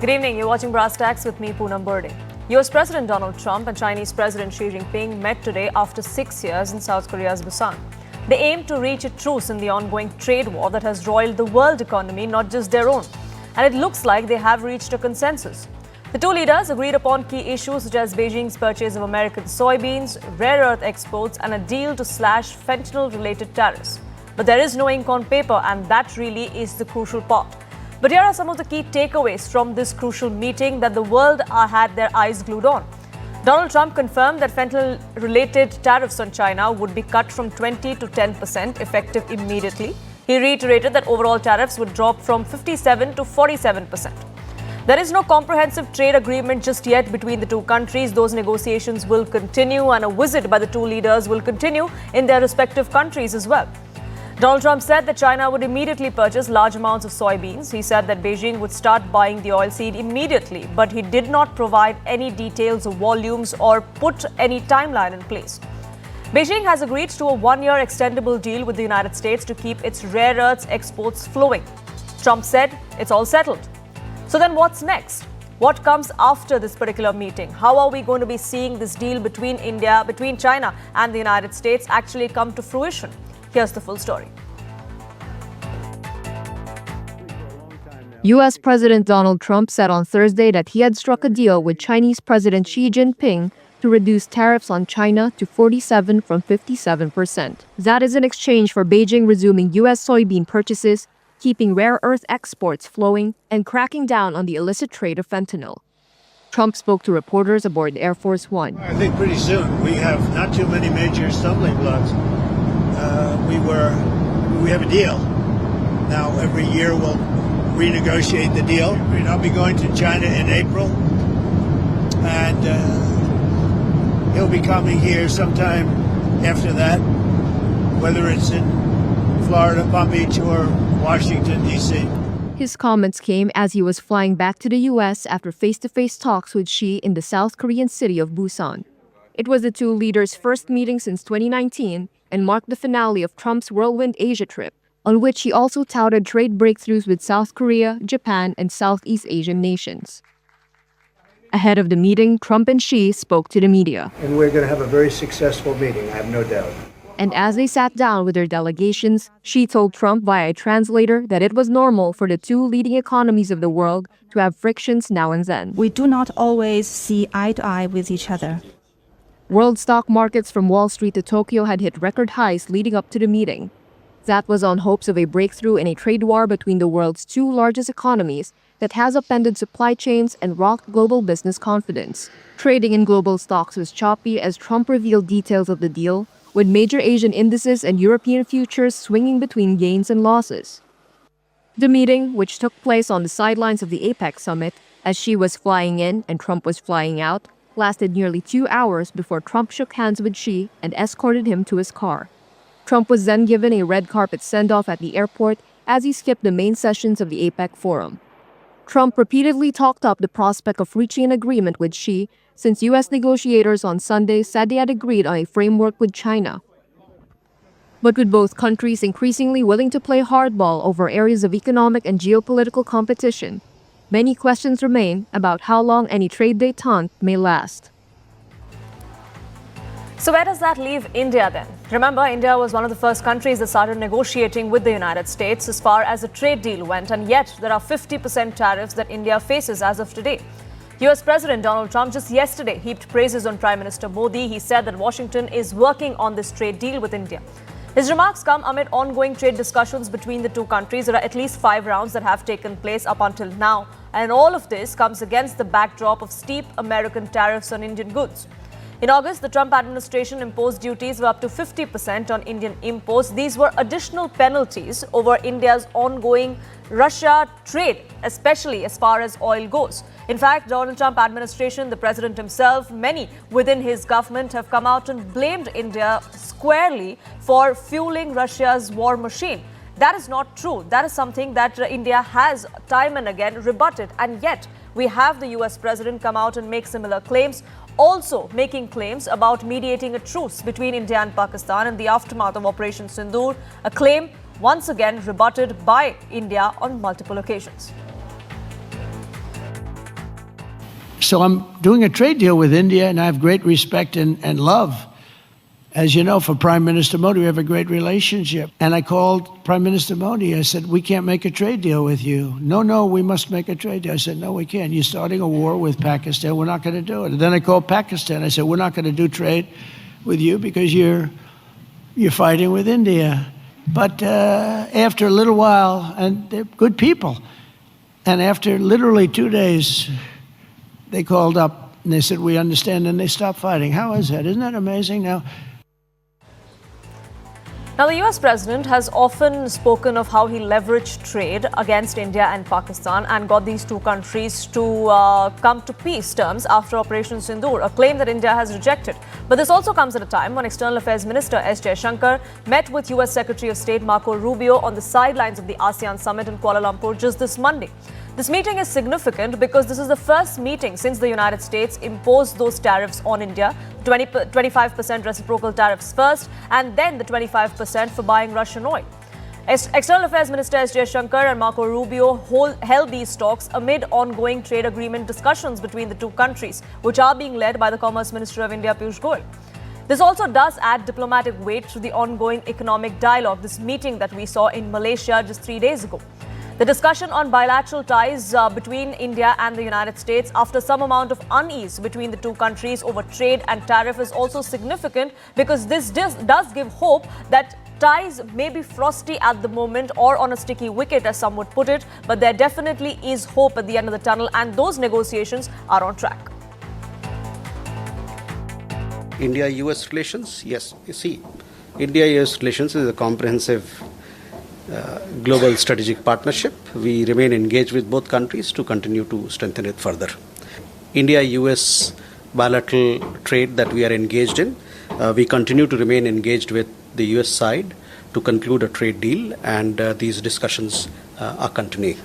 Good evening. You're watching Brass-tacks with me, Poonam Birding. U.S. President Donald Trump and Chinese President Xi Jinping met today after 6 years in South Korea's Busan. They aim to reach a truce in the ongoing trade war that has roiled the world economy, not just their own. And it looks like they have reached a consensus. The two leaders agreed upon key issues such as Beijing's purchase of American soybeans, rare earth exports, and a deal to slash fentanyl-related tariffs. But there is no ink on paper, and that really is the crucial part. But here are some of the key takeaways from this crucial meeting that the world had their eyes glued on. Donald Trump confirmed that fentanyl-related tariffs on China would be cut from 20 to 10% effective immediately. He reiterated that overall tariffs would drop from 57 to 47%. There is no comprehensive trade agreement just yet between the two countries. Those negotiations will continue, and a visit by the two leaders will continue in their respective countries as well. Donald Trump said that China would immediately purchase large amounts of soybeans. He said that Beijing would start buying the oilseed immediately, but he did not provide any details of volumes or put any timeline in place. Beijing has agreed to a one-year extendable deal with the United States to keep its rare earths exports flowing. Trump said it's all settled. So then what's next? What comes after this particular meeting? How are we going to be seeing this deal between China and the United States actually come to fruition? Here's the full story. U.S. President Donald Trump said on Thursday that he had struck a deal with Chinese President Xi Jinping to reduce tariffs on China to 47 from 57%. That is in exchange for Beijing resuming U.S. soybean purchases, keeping rare earth exports flowing, and cracking down on the illicit trade of fentanyl. Trump spoke to reporters aboard Air Force One. I think pretty soon. We have not too many major stumbling blocks. We have a deal. Now, every year we'll renegotiate the deal. I'll be going to China in April, and he'll be coming here sometime after that, whether it's in Florida, Palm Beach, or Washington, D.C. His comments came as he was flying back to the U.S. after face-to-face talks with Xi in the South Korean city of Busan. It was the two leaders' first meeting since 2019 and marked the finale of Trump's whirlwind Asia trip, on which he also touted trade breakthroughs with South Korea, Japan, and Southeast Asian nations. Ahead of the meeting, Trump and Xi spoke to the media. And we're going to have a very successful meeting, I have no doubt. And as they sat down with their delegations, Xi told Trump via a translator that it was normal for the two leading economies of the world to have frictions now and then. We do not always see eye to eye with each other. World stock markets from Wall Street to Tokyo had hit record highs leading up to the meeting. That was on hopes of a breakthrough in a trade war between the world's two largest economies that has upended supply chains and rocked global business confidence. Trading in global stocks was choppy as Trump revealed details of the deal, with major Asian indices and European futures swinging between gains and losses. The meeting, which took place on the sidelines of the APEC summit, as Xi was flying in and Trump was flying out, lasted nearly 2 hours before Trump shook hands with Xi and escorted him to his car. Trump was then given a red carpet send-off at the airport as he skipped the main sessions of the APEC forum. Trump repeatedly talked up the prospect of reaching an agreement with Xi since U.S. negotiators on Sunday said they had agreed on a framework with China. But with both countries increasingly willing to play hardball over areas of economic and geopolitical competition, many questions remain about how long any trade détente may last. So where does that leave India then? Remember, India was one of the first countries that started negotiating with the United States as far as a trade deal went, and yet there are 50% tariffs that India faces as of today. U.S. President Donald Trump just yesterday heaped praises on Prime Minister Modi. He said that Washington is working on this trade deal with India. His remarks come amid ongoing trade discussions between the two countries. There are at least 5 rounds that have taken place up until now, and all of this comes against the backdrop of steep American tariffs on Indian goods. In August, the Trump administration imposed duties of up to 50% on Indian imports. These were additional penalties over India's ongoing Russia trade, especially as far as oil goes. In fact, Donald Trump administration, the president himself, many within his government have come out and blamed India squarely for fueling Russia's war machine. That is not true. That is something that India has time and again rebutted. And yet, we have the U.S. president come out and make similar claims, also making claims about mediating a truce between India and Pakistan in the aftermath of Operation Sindoor, a claim once again rebutted by India on multiple occasions. So I'm doing a trade deal with India, and I have great respect and love. As you know, for Prime Minister Modi, we have a great relationship. And I called Prime Minister Modi. I said, we can't make a trade deal with you. No, we must make a trade deal. I said, no, we can't. You're starting a war with Pakistan. We're not going to do it. And then I called Pakistan. I said, we're not going to do trade with you because you're fighting with India. But after a little while, and they're good people, and after literally 2 days, they called up and they said, we understand, and they stopped fighting. How is that? Isn't that amazing? Now, the U.S. president has often spoken of how he leveraged trade against India and Pakistan and got these two countries to come to peace terms after Operation Sindoor, a claim that India has rejected. But this also comes at a time when External Affairs Minister S. Jaishankar met with U.S. Secretary of State Marco Rubio on the sidelines of the ASEAN summit in Kuala Lumpur just this Monday. This meeting is significant because this is the first meeting since the United States imposed those tariffs on India, 25% reciprocal tariffs first, and then the 25% for buying Russian oil. External Affairs Minister S. Jaishankar and Marco Rubio held these talks amid ongoing trade agreement discussions between the two countries, which are being led by the Commerce Minister of India, Piyush Goyal. This also does add diplomatic weight to the ongoing economic dialogue, this meeting that we saw in Malaysia just 3 days ago. The discussion on bilateral ties between India and the United States after some amount of unease between the two countries over trade and tariff is also significant because this does give hope that ties may be frosty at the moment or on a sticky wicket, as some would put it, but there definitely is hope at the end of the tunnel, and those negotiations are on track. India-US relations, yes. You see, India-US relations is a comprehensive global strategic partnership. We remain engaged with both countries to continue to strengthen it further. India-US bilateral trade that we are engaged in, we continue to remain engaged with the US side to conclude a trade deal, and these discussions are continuing.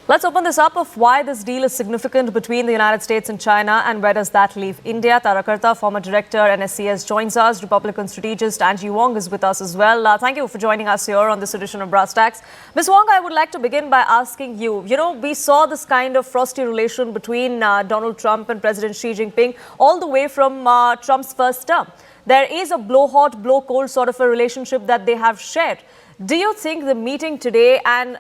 Let's open this up of why this deal is significant between the United States and China and where does that leave India. Tara Karta, former director NSCS, joins us. Republican strategist Angie Wong is with us as well. Thank you for joining us here on this edition of Brass Tacks. Ms. Wong, I would like to begin by asking you, we saw this kind of frosty relation between Donald Trump and President Xi Jinping all the way from Trump's first term. There is a blow hot, blow cold sort of a relationship that they have shared. Do you think the meeting today and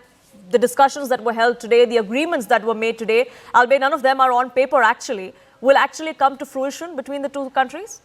the discussions that were held today, the agreements that were made today, albeit none of them are on paper actually, will actually come to fruition between the two countries?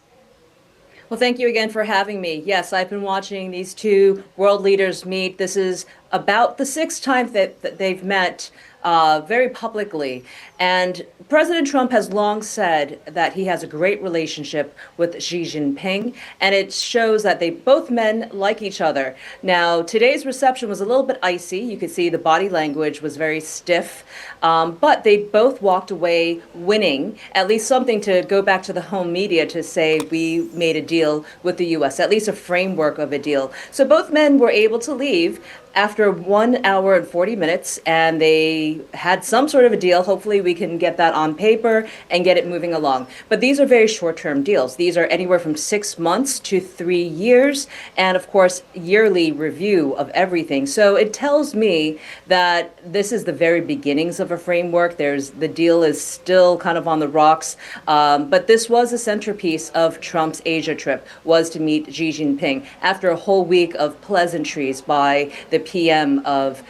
Well, thank you again for having me. Yes, I've been watching these two world leaders meet. This is about the sixth time that they've met very publicly. And President Trump has long said that he has a great relationship with Xi Jinping, and it shows that both men like each other. Now, today's reception was a little bit icy. You could see the body language was very stiff, but they both walked away winning, at least something to go back to the home media to say we made a deal with the U.S., at least a framework of a deal. So both men were able to leave after 1 hour and 40 minutes, and they had some sort of a deal. Hopefully we can get that on paper and get it moving along. But these are very short-term deals. These are anywhere from 6 months to 3 years, and of course, yearly review of everything. So it tells me that this is the very beginnings of a framework. The deal is still kind of on the rocks, but this was a centerpiece of Trump's Asia trip, was to meet Xi Jinping after a whole week of pleasantries by the PM of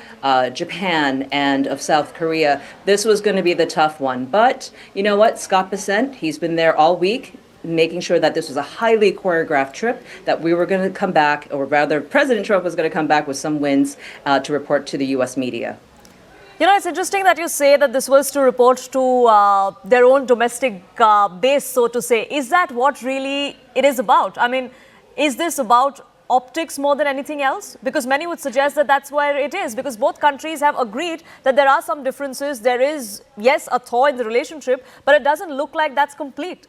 Japan and of South Korea. This was going to be the tough one. But you know what? Scott Bessent, he's been there all week, making sure that this was a highly choreographed trip, that we were going to come back, or rather President Trump was going to come back with some wins to report to the U.S. media. It's interesting that you say that this was to report to their own domestic base, so to say. Is that what really it is about? I mean, is this about optics more than anything else? Because many would suggest that that's where it is, because both countries have agreed that there are some differences. There is, yes, a thaw in the relationship, but it doesn't look like that's complete.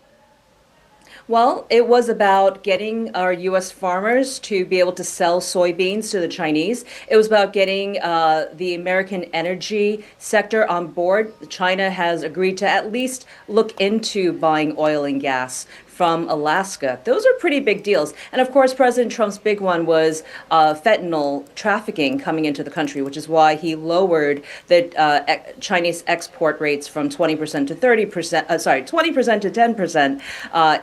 Well, it was about getting our U.S. farmers to be able to sell soybeans to the Chinese. It was about getting the American energy sector on board. China has agreed to at least look into buying oil and gas from Alaska. Those are pretty big deals. And of course, President Trump's big one was fentanyl trafficking coming into the country, which is why he lowered the Chinese export rates from 20% to 30%, 20% to 10%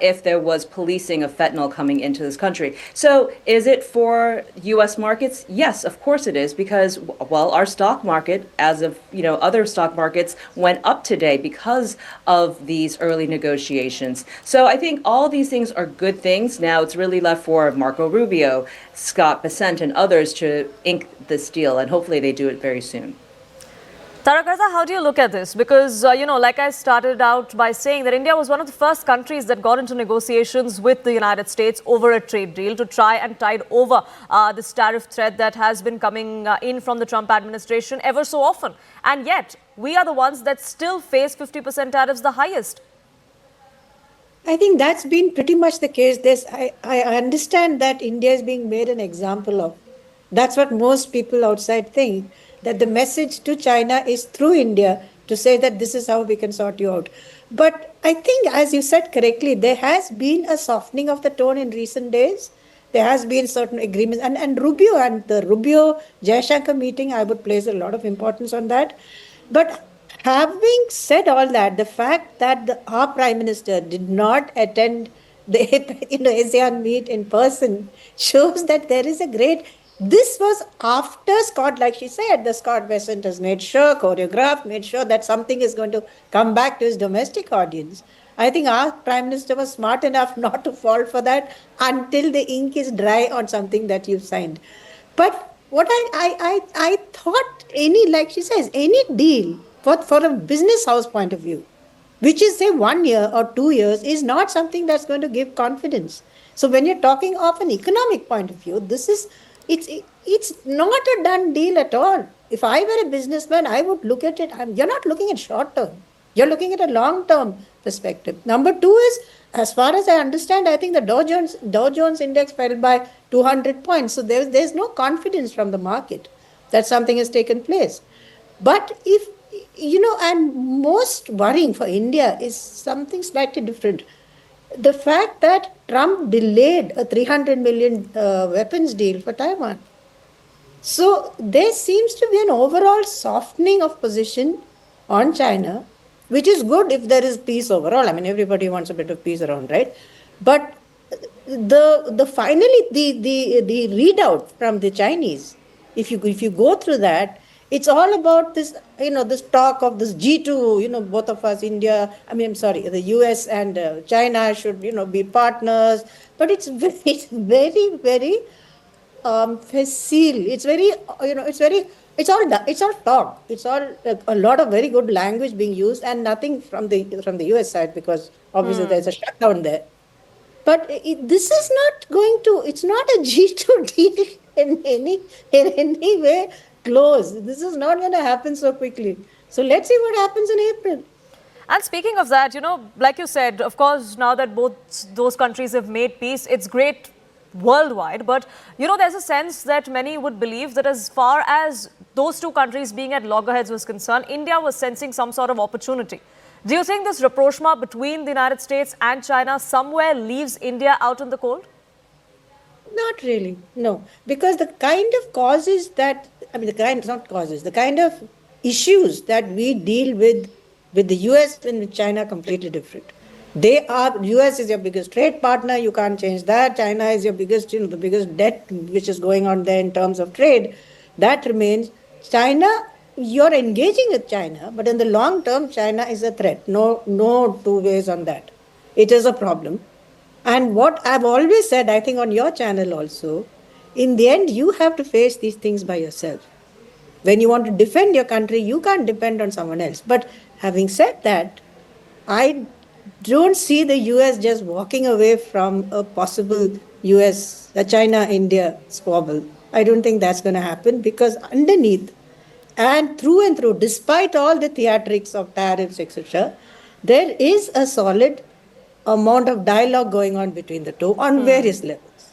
if there was policing of fentanyl coming into this country. So is it for U.S. markets? Yes, of course it is, because, well, our stock market, as of, other stock markets, went up today because of these early negotiations. So I think all these things are good things. Now it's really left for Marco Rubio, Scott Bessent, and others to ink this deal, and hopefully they do it very soon. Tarakarsa, how do you look at this? Because, like I started out by saying that India was one of the first countries that got into negotiations with the United States over a trade deal to try and tide over this tariff threat that has been coming in from the Trump administration ever so often. And yet, we are the ones that still face 50% tariffs, the highest. I think that's been pretty much the case. I understand that India is being made an example of. That's what most people outside think, that the message to China is through India to say that this is how we can sort you out. But I think, as you said correctly, there has been a softening of the tone in recent days. There has been certain agreements. And Rubio and the Rubio-Jaishankar meeting, I would place a lot of importance on that. But having said all that, the fact that our Prime Minister did not attend the ASEAN meet in person shows that there is a great... This was after Scott, like she said, the Scott Bessent has made sure, choreographed, made sure that something is going to come back to his domestic audience. I think our Prime Minister was smart enough not to fall for that until the ink is dry on something that you've signed. But what I thought, like she says, any deal for a business house point of view, which is say 1 year or 2 years, is not something that's going to give confidence. So when you're talking of an economic point of view, it's not a done deal at all. If I were a businessman, I would look at it. You're not looking at short term. You're looking at a long term perspective. Number two is, as far as I understand, I think the Dow Jones index fell by 200 points. So there's no confidence from the market that something has taken place. But if, and most worrying for India is something slightly different. The fact that Trump delayed a $300 million weapons deal for Taiwan. So there seems to be an overall softening of position on China, which is good if there is peace overall. I mean, everybody wants a bit of peace around, right? But finally the readout from the Chinese, if you go through that, it's all about this, this talk of this G2, both of us, the US and China should, be partners. But it's very, very facile. It's very, it's all talk. It's all a lot of very good language being used, and nothing from the US side, because obviously there's a shutdown there. But this is not going to, it's not a G2 deal in any way close. This is not going to happen so quickly. So let's see what happens in April. And speaking of that, like you said, of course, now that both those countries have made peace, it's great worldwide. But, there's a sense that many would believe that as far as those two countries being at loggerheads was concerned, India was sensing some sort of opportunity. Do you think this rapprochement between the United States and China somewhere leaves India out in the cold? Not really, no. Because the kind of causes that, the kind of issues that we deal with the US and with China are completely different. US is your biggest trade partner, you can't change that. China is your biggest, the biggest debt which is going on there in terms of trade. That remains. China, you're engaging with China, but in the long term, China is a threat. No two ways on that. It is a problem. And what I've always said, I think on your channel also, in the end, you have to face these things by yourself. When you want to defend your country, you can't depend on someone else. But having said that, I don't see the US just walking away from a possible China-India squabble. I don't think that's going to happen, because underneath and through, despite all the theatrics of tariffs, etc., there is a solid amount of dialogue going on between the two on various levels.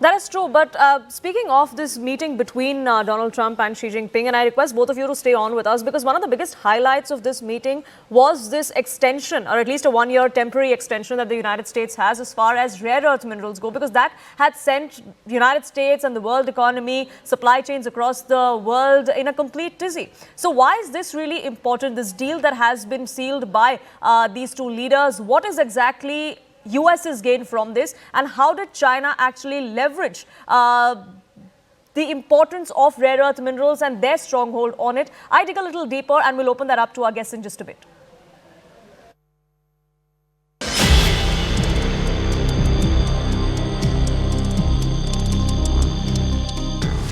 That is true. But speaking of this meeting between Donald Trump and Xi Jinping, and I request both of you to stay on with us because one of the biggest highlights of this meeting was this extension, or at least a one-year temporary extension that the United States has as far as rare earth minerals go, because that had sent the United States and the world economy, supply chains across the world in a complete tizzy. So why is this really important, this deal that has been sealed by these two leaders? What is exactly US's gain from this, and how did China actually leverage the importance of rare earth minerals and their stronghold on it? I dig a little deeper and we'll open that up to our guests in just a bit.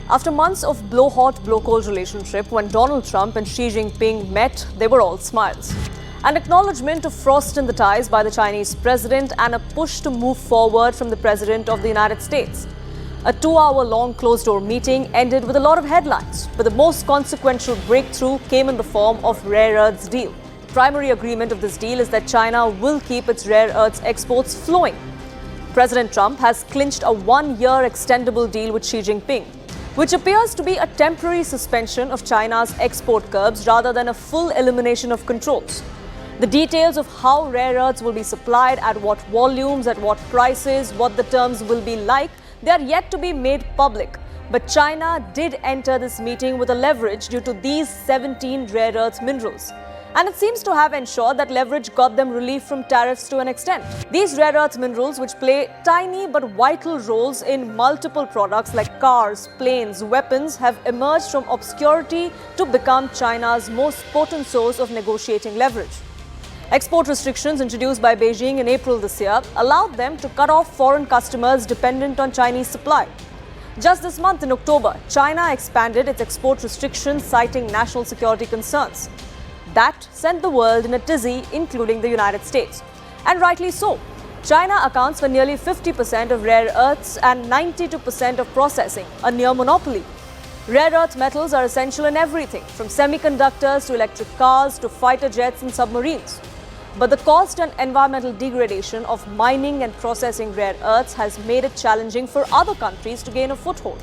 After months of blow-hot, blow-cold relationship, when Donald Trump and Xi Jinping met, they were all smiles. An acknowledgement of frost in the ties by the Chinese president and a push to move forward from the president of the United States. A 2-hour-long closed-door meeting ended with a lot of headlines, but the most consequential breakthrough came in the form of rare earths deal. The primary agreement of this deal is that China will keep its rare earths exports flowing. President Trump has clinched a 1-year extendable deal with Xi Jinping, which appears to be a temporary suspension of China's export curbs rather than a full elimination of controls. The details of how rare earths will be supplied, at what volumes, at what prices, what the terms will be like, they are yet to be made public. But China did enter this meeting with a leverage due to these 17 rare earth minerals. And it seems to have ensured that leverage got them relief from tariffs to an extent. These rare earth minerals, which play tiny but vital roles in multiple products like cars, planes, weapons, have emerged from obscurity to become China's most potent source of negotiating leverage. Export restrictions introduced by Beijing in April this year allowed them to cut off foreign customers dependent on Chinese supply. Just this month in October, China expanded its export restrictions, citing national security concerns. That sent the world in a tizzy, including the United States. And rightly so. China accounts for nearly 50% of rare earths and 92% of processing, a near monopoly. Rare earth metals are essential in everything, from semiconductors to electric cars to fighter jets and submarines. But the cost and environmental degradation of mining and processing rare earths has made it challenging for other countries to gain a foothold.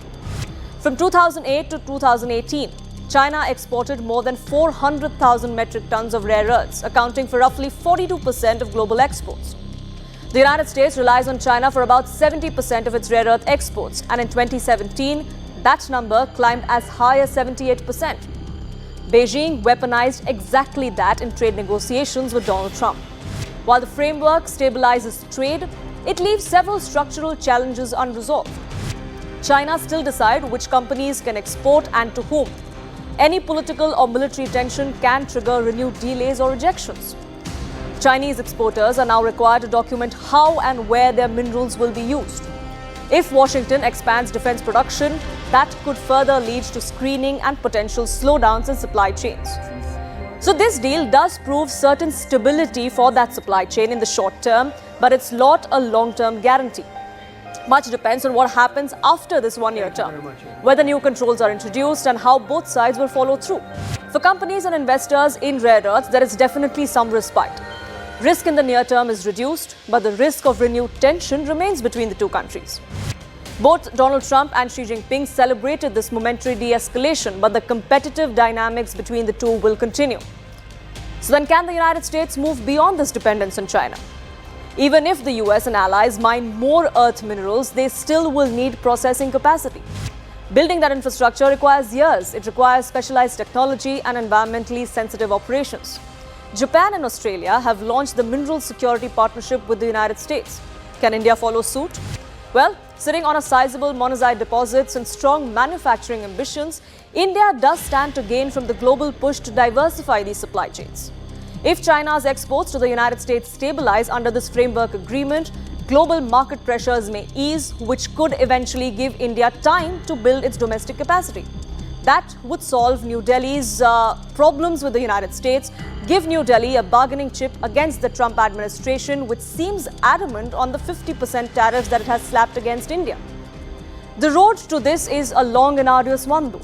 From 2008 to 2018, China exported more than 400,000 metric tons of rare earths, accounting for roughly 42% of global exports. The United States relies on China for about 70% of its rare earth exports, and in 2017, that number climbed as high as 78%. Beijing weaponized exactly that in trade negotiations with Donald Trump. While the framework stabilizes trade, it leaves several structural challenges unresolved. China still decides which companies can export and to whom. Any political or military tension can trigger renewed delays or rejections. Chinese exporters are now required to document how and where their minerals will be used. If Washington expands defense production, that could further lead to screening and potential slowdowns in supply chains. So this deal does prove certain stability for that supply chain in the short term, but it's not a long-term guarantee. Much depends on what happens after this 1-year term, whether new controls are introduced and how both sides will follow through. For companies and investors in rare earths, there is definitely some respite. Risk in the near term is reduced, but the risk of renewed tension remains between the two countries. Both Donald Trump and Xi Jinping celebrated this momentary de-escalation, but the competitive dynamics between the two will continue. So then, can the United States move beyond this dependence on China? Even if the US and allies mine more earth minerals, they still will need processing capacity. Building that infrastructure requires years. It requires specialized technology and environmentally sensitive operations. Japan and Australia have launched the Mineral Security Partnership with the United States. Can India follow suit? Well, sitting on a sizable monazite deposits and strong manufacturing ambitions, India does stand to gain from the global push to diversify these supply chains. If China's exports to the United States stabilize under this framework agreement, global market pressures may ease, which could eventually give India time to build its domestic capacity. That would solve New Delhi's problems with the United States, give New Delhi a bargaining chip against the Trump administration, which seems adamant on the 50% tariffs that it has slapped against India. The road to this is a long and arduous one, though.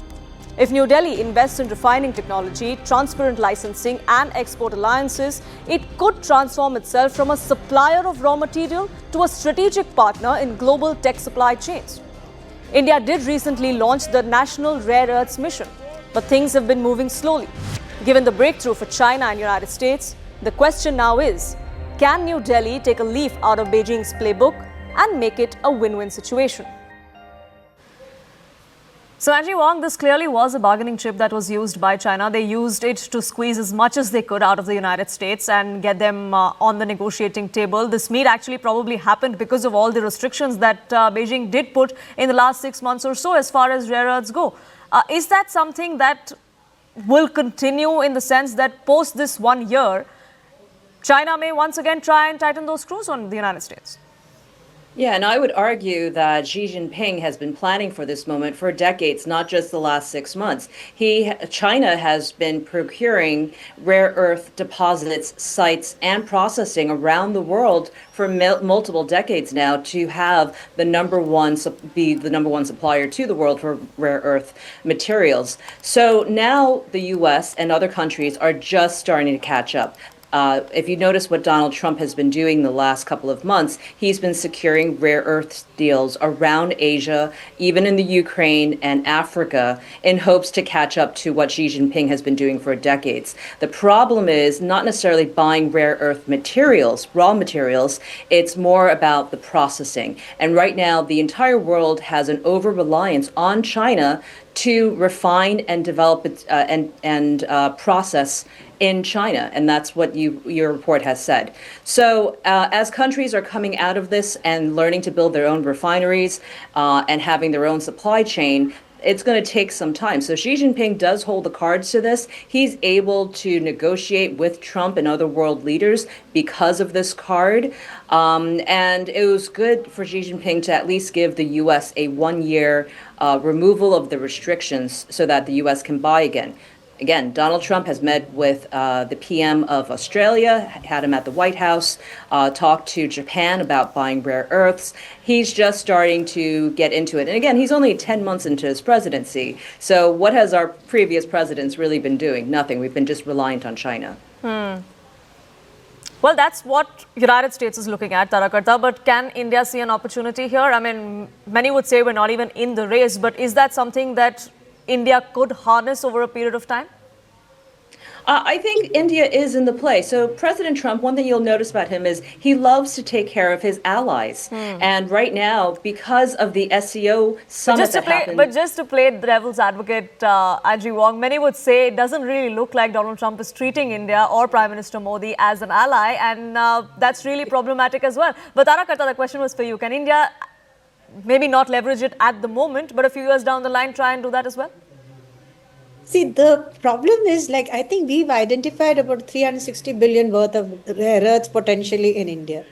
If New Delhi invests in refining technology, transparent licensing and export alliances, it could transform itself from a supplier of raw material to a strategic partner in global tech supply chains. India did recently launch the National Rare Earths Mission, but things have been moving slowly. Given the breakthrough for China and United States, the question now is, can New Delhi take a leaf out of Beijing's playbook and make it a win-win situation? So, Angie Wong, this clearly was a bargaining chip that was used by China. They used it to squeeze as much as they could out of the United States and get them on the negotiating table. This meet actually probably happened because of all the restrictions that Beijing did put in the last 6 months or so as far as rare earths go. Is that something that will continue in the sense that post this 1 year, China may once again try and tighten those screws on the United States? Yeah, and I would argue that Xi Jinping has been planning for this moment for decades, not just the last 6 months. China has been procuring rare earth deposits, sites, and processing around the world for multiple decades now to have be the number one supplier to the world for rare earth materials. So now the U.S. and other countries are just starting to catch up. If you notice what Donald Trump has been doing the last couple of months, he's been securing rare earth deals around Asia, even in the Ukraine and Africa, in hopes to catch up to what Xi Jinping has been doing for decades. The problem is not necessarily buying rare earth materials, raw materials, it's more about the processing. And right now, the entire world has an over-reliance on China to refine and develop it and process in China, and that's what your report has said. So as countries are coming out of this and learning to build their own refineries and having their own supply chain, it's going to take some time. So Xi Jinping does hold the cards to this. He's able to negotiate with Trump and other world leaders because of this card. And it was good for Xi Jinping to at least give the U.S. a 1-year removal of the restrictions so that the U.S. can buy again. Again, Donald Trump has met with the PM of Australia, had him at the White House, talked to Japan about buying rare earths. He's just starting to get into it. And again, he's only 10 months into his presidency. So what has our previous presidents really been doing? Nothing. We've been just reliant on China. Well, that's what United States is looking at, Tarakarta. But can India see an opportunity here? I mean, many would say we're not even in the race, but is that something that India could harness over a period of time? I think India is in the play. So President Trump, one thing you'll notice about him is he loves to take care of his allies. And right now, because of the SEO summit But just to play the devil's advocate, Angie Wong, many would say it doesn't really look like Donald Trump is treating India or Prime Minister Modi as an ally, and that's really problematic as well. But Tarakarta, the question was for you. Can India maybe not leverage it at the moment, but a few years down the line try and do that as well? See, the problem is, I think we've identified about 360 billion worth of rare earths potentially in India.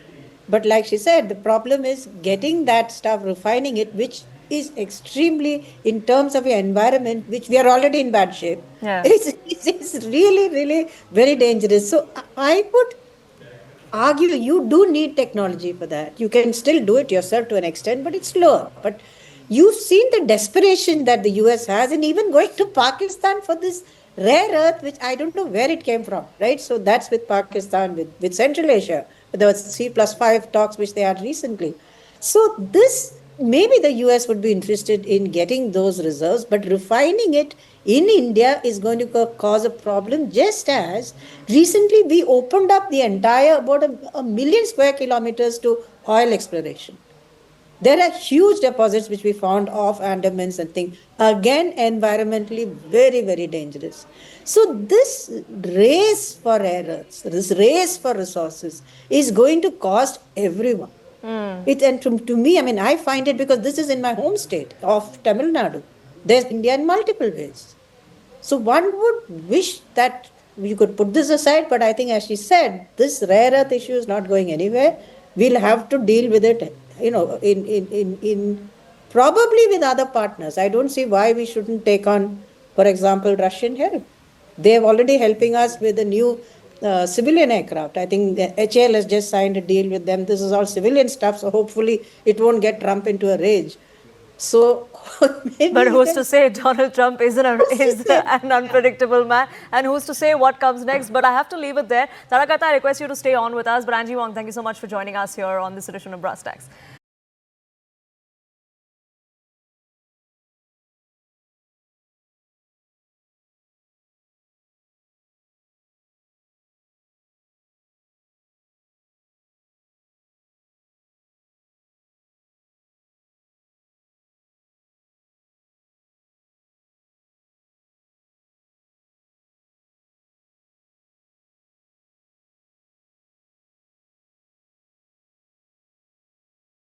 But like she said, the problem is getting that stuff, refining it, which is extremely, in terms of your environment, which we are already in bad shape. Yeah. It's really, really very dangerous. So I would argue you do need technology for that. You can still do it yourself to an extent, but it's slower. But you've seen the desperation that the US has in even going to Pakistan for this rare earth, which I don't know where it came from, right? So that's with Pakistan, with Central Asia. There was C+5 talks which they had recently. So maybe the US would be interested in getting those reserves, but refining it in India is going to cause a problem, just as recently we opened up the entire, about a million square kilometers to oil exploration. There are huge deposits which we found off Andamans and things. Again, environmentally very, very dangerous. So this race for rare earths, this race for resources is going to cost everyone. And to me, I mean, I find it because this is in my home state of Tamil Nadu. There's India in multiple ways. So one would wish that you could put this aside, but I think, as she said, this rare earth issue is not going anywhere. We'll have to deal with it, in probably with other partners. I don't see why we shouldn't take on, for example, Russian help. They're already helping us with the new civilian aircraft. I think the HAL has just signed a deal with them. This is all civilian stuff, so hopefully it won't get Trump into a rage. So, but who's to say Donald Trump is an unpredictable man, and who's to say what comes next? But I have to leave it there. Tarakarta, I request you to stay on with us. But Angie Wong, thank you so much for joining us here on this edition of Brass Tacks.